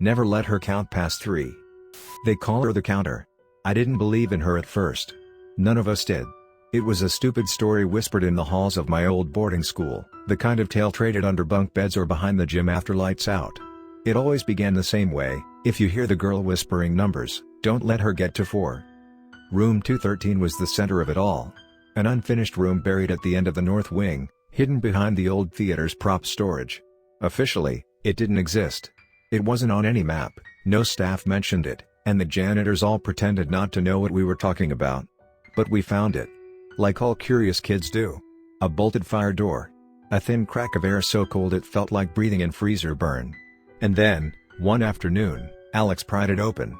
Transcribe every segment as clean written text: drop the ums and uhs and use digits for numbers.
Never let her count past 3. They call her the counter. I didn't believe in her at first. None of us did. It was a stupid story whispered in the halls of my old boarding school, the kind of tale traded under bunk beds or behind the gym after lights out. It always began the same way: if you hear the girl whispering numbers, don't let her get to 4. Room 213 was the center of it all. An unfinished room buried at the end of the north wing, hidden behind the old theater's prop storage. Officially, it didn't exist. It wasn't on any map, no staff mentioned it, and the janitors all pretended not to know what we were talking about. But we found it. Like all curious kids do. A bolted fire door. A thin crack of air so cold it felt like breathing in freezer burn. And then, one afternoon, Alex pried it open.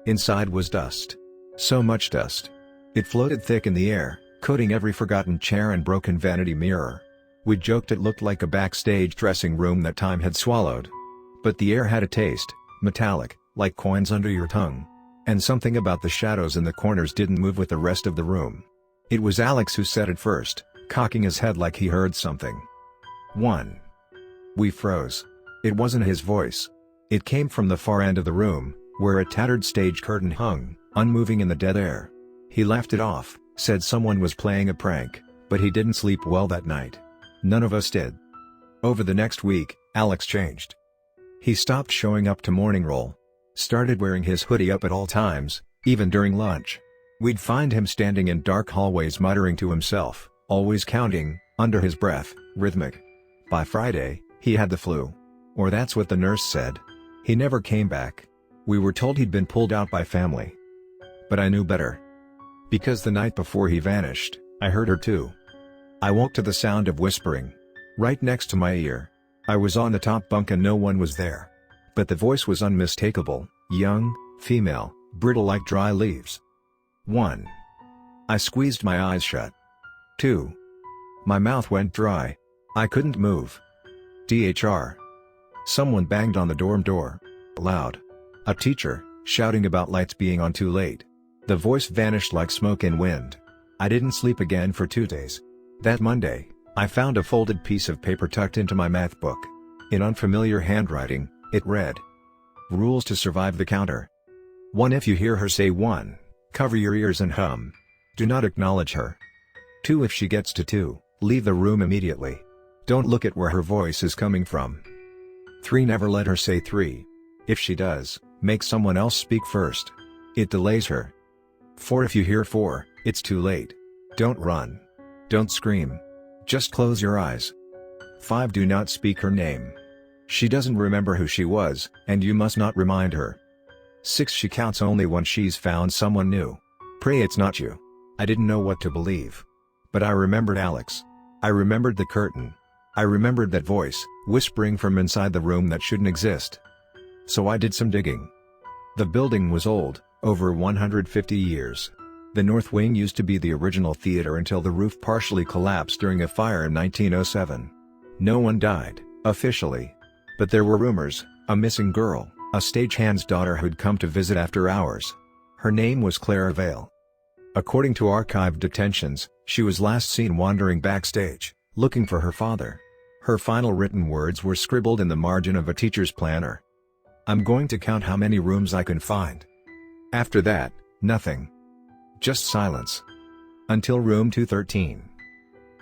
Inside was dust. So much dust. It floated thick in the air, coating every forgotten chair and broken vanity mirror. We joked it looked like a backstage dressing room that time had swallowed. But the air had a taste, metallic, like coins under your tongue. And something about the shadows in the corners didn't move with the rest of the room. It was Alex who said it first, cocking his head like he heard something. 1. We froze. It wasn't his voice. It came from the far end of the room, where a tattered stage curtain hung, unmoving in the dead air. He laughed it off, said someone was playing a prank, but he didn't sleep well that night. None of us did. Over the next week, Alex changed. He stopped showing up to morning roll. Started wearing his hoodie up at all times, even during lunch. We'd find him standing in dark hallways muttering to himself, always counting, under his breath, rhythmic. By Friday, he had the flu. Or that's what the nurse said. He never came back. We were told he'd been pulled out by family. But I knew better. Because the night before he vanished, I heard her too. I woke to the sound of whispering. Right next to my ear. I was on the top bunk and no one was there. But the voice was unmistakable, young, female, brittle like dry leaves. 1. I squeezed my eyes shut. 2. My mouth went dry. I couldn't move. DHR. Someone banged on the dorm door. Loud. A teacher, shouting about lights being on too late. The voice vanished like smoke in wind. I didn't sleep again for 2 days. That Monday, I found a folded piece of paper tucked into my math book. In unfamiliar handwriting, it read: Rules to survive the counter. 1. If you hear her say 1, cover your ears and hum. Do not acknowledge her. 2. If she gets to 2, leave the room immediately. Don't look at where her voice is coming from. 3. Never let her say 3. If she does, make someone else speak first. It delays her. 4. If you hear 4, it's too late. Don't run. Don't scream. Just close your eyes. 5. Do not speak her name. She doesn't remember who she was, and you must not remind her. 6. She counts only when she's found someone new. Pray it's not you. I didn't know what to believe. But I remembered Alex. I remembered the curtain. I remembered that voice, whispering from inside the room that shouldn't exist. So I did some digging. The building was old, over 150 years. The north wing used to be the original theater until the roof partially collapsed during a fire in 1907. No one died, officially. But there were rumors: a missing girl, a stagehand's daughter who'd come to visit after hours. Her name was Clara Vale. According to archived detentions, she was last seen wandering backstage, looking for her father. Her final written words were scribbled in the margin of a teacher's planner. I'm going to count how many rooms I can find. After that, nothing. Just silence. Until room 213.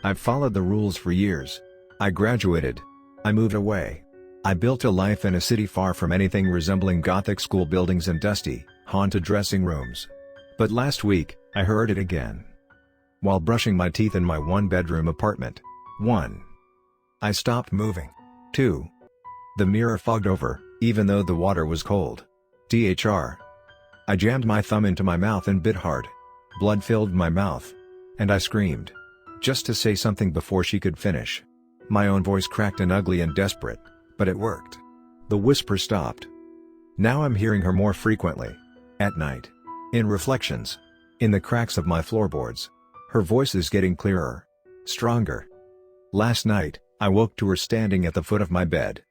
I've followed the rules for years. I graduated. I moved away. I built a life in a city far from anything resembling Gothic school buildings and dusty, haunted dressing rooms. But last week, I heard it again. While brushing my teeth in my one-bedroom apartment. 1. I stopped moving. 2. The mirror fogged over, even though the water was cold. DHR. I jammed my thumb into my mouth and bit hard. Blood filled my mouth. And I screamed. Just to say something before she could finish. My own voice cracked and ugly and desperate. But it worked. The whisper stopped. Now I'm hearing her more frequently. At night. In reflections. In the cracks of my floorboards. Her voice is getting clearer. Stronger. Last night, I woke to her standing at the foot of my bed.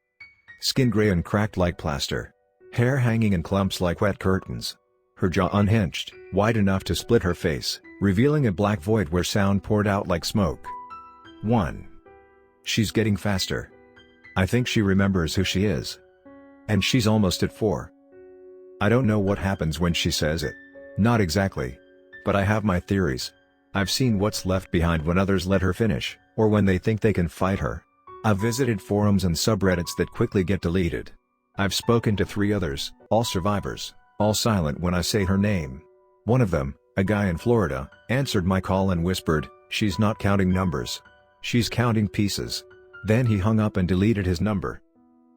Skin gray and cracked like plaster. Hair hanging in clumps like wet curtains. Her jaw unhinged, wide enough to split her face, revealing a black void where sound poured out like smoke. 1. She's getting faster. I think she remembers who she is. And she's almost at 4. I don't know what happens when she says it. Not exactly. But I have my theories. I've seen what's left behind when others let her finish, or when they think they can fight her. I've visited forums and subreddits that quickly get deleted. I've spoken to 3 others, all survivors, all silent when I say her name. One of them, a guy in Florida, answered my call and whispered, "She's not counting numbers. She's counting pieces." Then he hung up and deleted his number.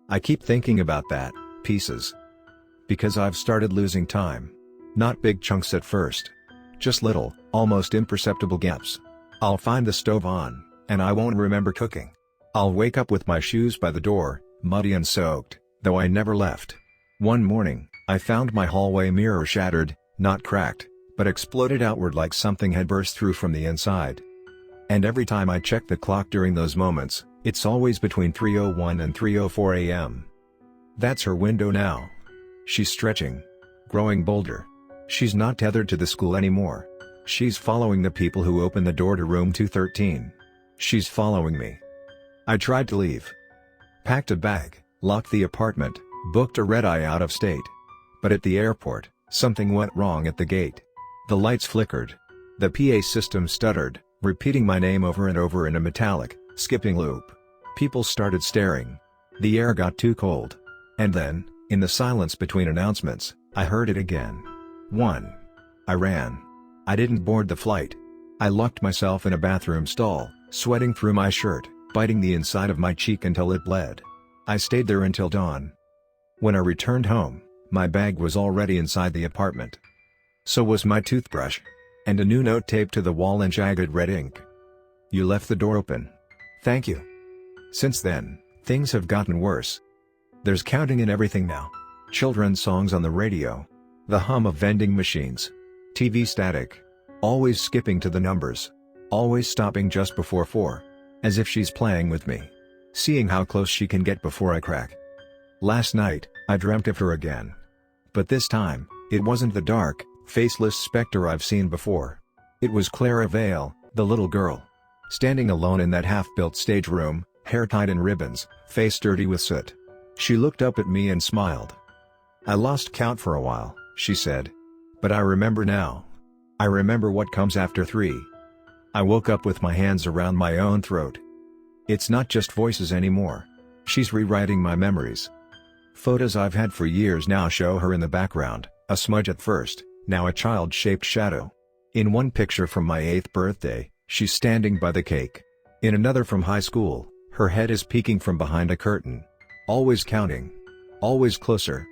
I keep thinking about that, pieces. Because I've started losing time. Not big chunks at first. Just little, almost imperceptible gaps. I'll find the stove on, and I won't remember cooking. I'll wake up with my shoes by the door, muddy and soaked, though I never left. One morning, I found my hallway mirror shattered, not cracked, but exploded outward like something had burst through from the inside. And every time I check the clock during those moments, it's always between 3:01 and 3:04 a.m. That's her window now. She's stretching. Growing bolder. She's not tethered to the school anymore. She's following the people who open the door to room 213. She's following me. I tried to leave. Packed a bag, locked the apartment, booked a red-eye out of state. But at the airport, something went wrong at the gate. The lights flickered. The PA system stuttered, repeating my name over and over in a metallic, skipping loop. People started staring. The air got too cold. And then, in the silence between announcements, I heard it again. 1. I ran. I didn't board the flight. I locked myself in a bathroom stall, sweating through my shirt, biting the inside of my cheek until it bled. I stayed there until dawn. When I returned home, my bag was already inside the apartment. So was my toothbrush. And a new note taped to the wall in jagged red ink. "You left the door open. Thank you." Since then, things have gotten worse. There's counting in everything now. Children's songs on the radio. The hum of vending machines. TV static. Always skipping to the numbers. Always stopping just before 4. As if she's playing with me. Seeing how close she can get before I crack. Last night, I dreamt of her again. But this time, it wasn't the dark, faceless specter I've seen before. It was Clara Vale, the little girl. Standing alone in that half-built stage room, hair tied in ribbons, face dirty with soot. She looked up at me and smiled. "I lost count for a while," she said. "But I remember now. I remember what comes after 3. I woke up with my hands around my own throat. It's not just voices anymore. She's rewriting my memories. Photos I've had for years now show her in the background, a smudge at first, now a child-shaped shadow. In one picture from my 8th birthday, she's standing by the cake. In another from high school, her head is peeking from behind a curtain. Always counting. Always closer.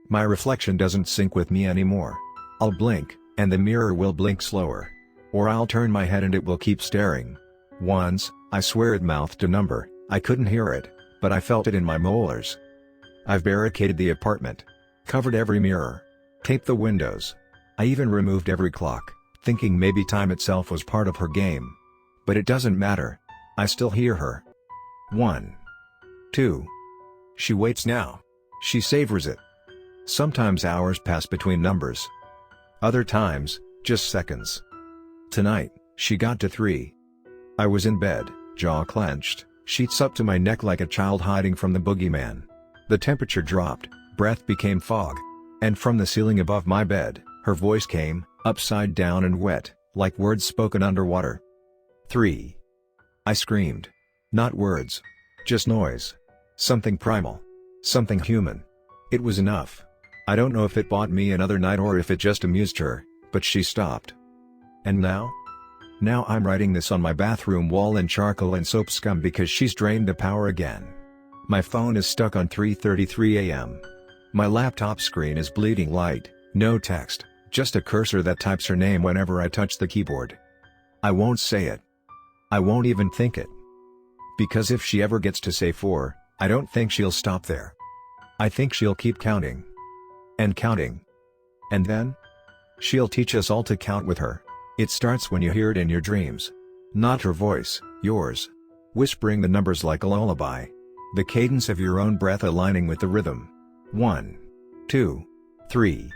My reflection doesn't sync with me anymore. I'll blink, and the mirror will blink slower. Or I'll turn my head and it will keep staring. Once, I swear it mouthed a number. I couldn't hear it, but I felt it in my molars. I've barricaded the apartment. Covered every mirror. Taped the windows. I even removed every clock, thinking maybe time itself was part of her game. But it doesn't matter. I still hear her. 1. 2. She waits now. She savors it. Sometimes hours pass between numbers. Other times, just seconds. Tonight, she got to 3. I was in bed, jaw clenched, sheets up to my neck like a child hiding from the boogeyman. The temperature dropped, breath became fog. And from the ceiling above my bed, her voice came, upside down and wet, like words spoken underwater. 3. I screamed. Not words. Just noise. Something primal. Something human. It was enough. I don't know if it bought me another night or if it just amused her, but she stopped. And now? Now I'm writing this on my bathroom wall in charcoal and soap scum because she's drained the power again. My phone is stuck on 3:33 a.m. My laptop screen is bleeding light, no text, just a cursor that types her name whenever I touch the keyboard. I won't say it. I won't even think it. Because if she ever gets to say 4, I don't think she'll stop there. I think she'll keep counting. And counting. And then? She'll teach us all to count with her. It starts when you hear it in your dreams. Not her voice, yours. Whispering the numbers like a lullaby. The cadence of your own breath aligning with the rhythm. 1. 2. 3.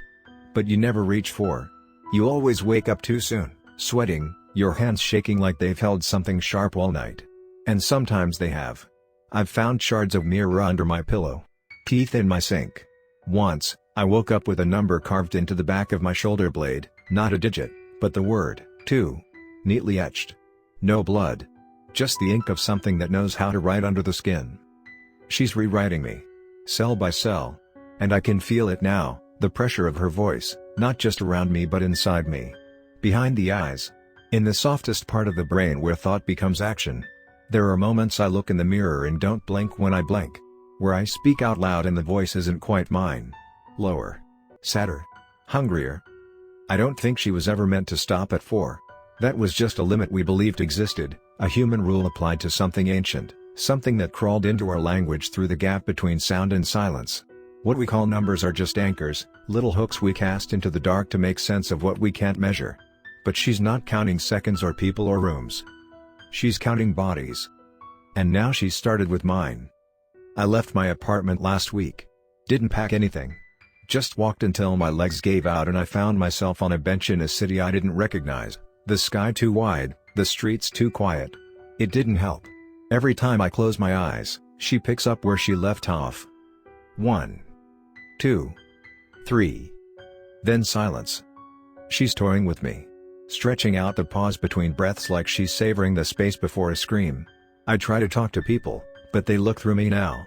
But you never reach 4. You always wake up too soon, sweating, your hands shaking like they've held something sharp all night. And sometimes they have. I've found shards of mirror under my pillow. Teeth in my sink. Once, I woke up with a number carved into the back of my shoulder blade, not a digit, but the word, 2. Neatly etched. No blood. Just the ink of something that knows how to write under the skin. She's rewriting me. Cell by cell. And I can feel it now, the pressure of her voice, not just around me but inside me. Behind the eyes. In the softest part of the brain where thought becomes action. There are moments I look in the mirror and don't blink when I blink. Where I speak out loud and the voice isn't quite mine. Lower. Sadder. Hungrier. I don't think she was ever meant to stop at 4. That was just a limit we believed existed, a human rule applied to something ancient, something that crawled into our language through the gap between sound and silence. What we call numbers are just anchors, little hooks we cast into the dark to make sense of what we can't measure. But she's not counting seconds or people or rooms. She's counting bodies. And now she's started with mine. I left my apartment last week. Didn't pack anything. Just walked until my legs gave out and I found myself on a bench in a city I didn't recognize, the sky too wide, the streets too quiet. It didn't help. Every time I close my eyes, she picks up where she left off. 1. 2. 3. Then silence. She's toying with me. Stretching out the pause between breaths like she's savoring the space before a scream. I try to talk to people, but they look through me now.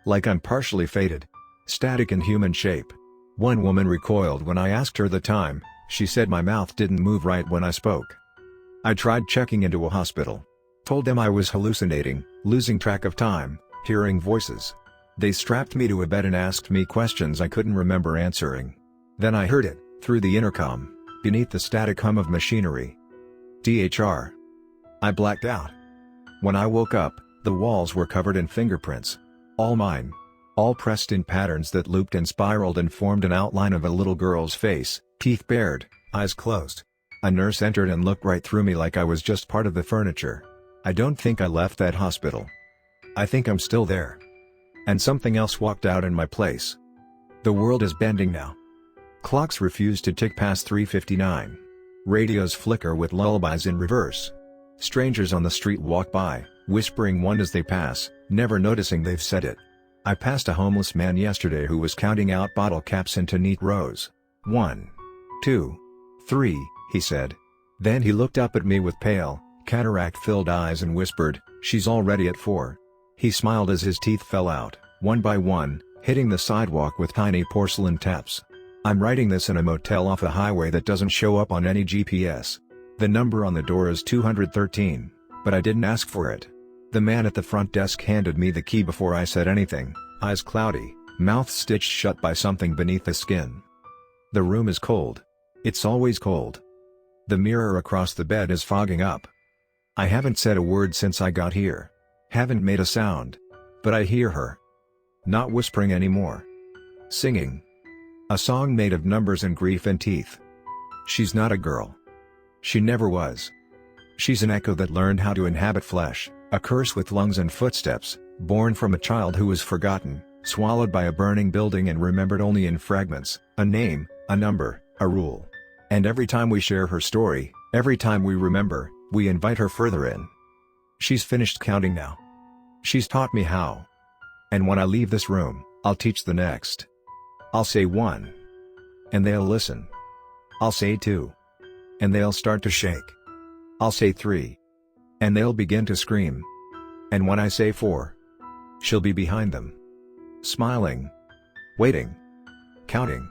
Like I'm partially faded. Static in human shape. One woman recoiled when I asked her the time, she said my mouth didn't move right when I spoke. I tried checking into a hospital. Told them I was hallucinating, losing track of time, hearing voices. They strapped me to a bed and asked me questions I couldn't remember answering. Then I heard it, through the intercom, beneath the static hum of machinery. THR. I blacked out. When I woke up, the walls were covered in fingerprints. All mine. All pressed in patterns that looped and spiraled and formed an outline of a little girl's face, teeth bared, eyes closed. A nurse entered and looked right through me like I was just part of the furniture. I don't think I left that hospital. I think I'm still there. And something else walked out in my place. The world is bending now. Clocks refuse to tick past 3:59. Radios flicker with lullabies in reverse. Strangers on the street walk by, whispering one as they pass, never noticing they've said it. I passed a homeless man yesterday who was counting out bottle caps into neat rows. 1. 2. 3, he said. Then he looked up at me with pale, cataract-filled eyes and whispered, "She's already at 4. He smiled as his teeth fell out, one by one, hitting the sidewalk with tiny porcelain taps. I'm writing this in a motel off a highway that doesn't show up on any GPS. The number on the door is 213, but I didn't ask for it. The man at the front desk handed me the key before I said anything, eyes cloudy, mouth stitched shut by something beneath the skin. The room is cold. It's always cold. The mirror across the bed is fogging up. I haven't said a word since I got here. Haven't made a sound. But I hear her. Not whispering anymore. Singing. A song made of numbers and grief and teeth. She's not a girl. She never was. She's an echo that learned how to inhabit flesh, a curse with lungs and footsteps, born from a child who was forgotten, swallowed by a burning building and remembered only in fragments, a name, a number, a rule. And every time we share her story, every time we remember, we invite her further in. She's finished counting now. She's taught me how. And when I leave this room, I'll teach the next. I'll say 1. And they'll listen. I'll say 2. And they'll start to shake. I'll say 3. And they'll begin to scream. And when I say 4, she'll be behind them. Smiling. Waiting. Counting.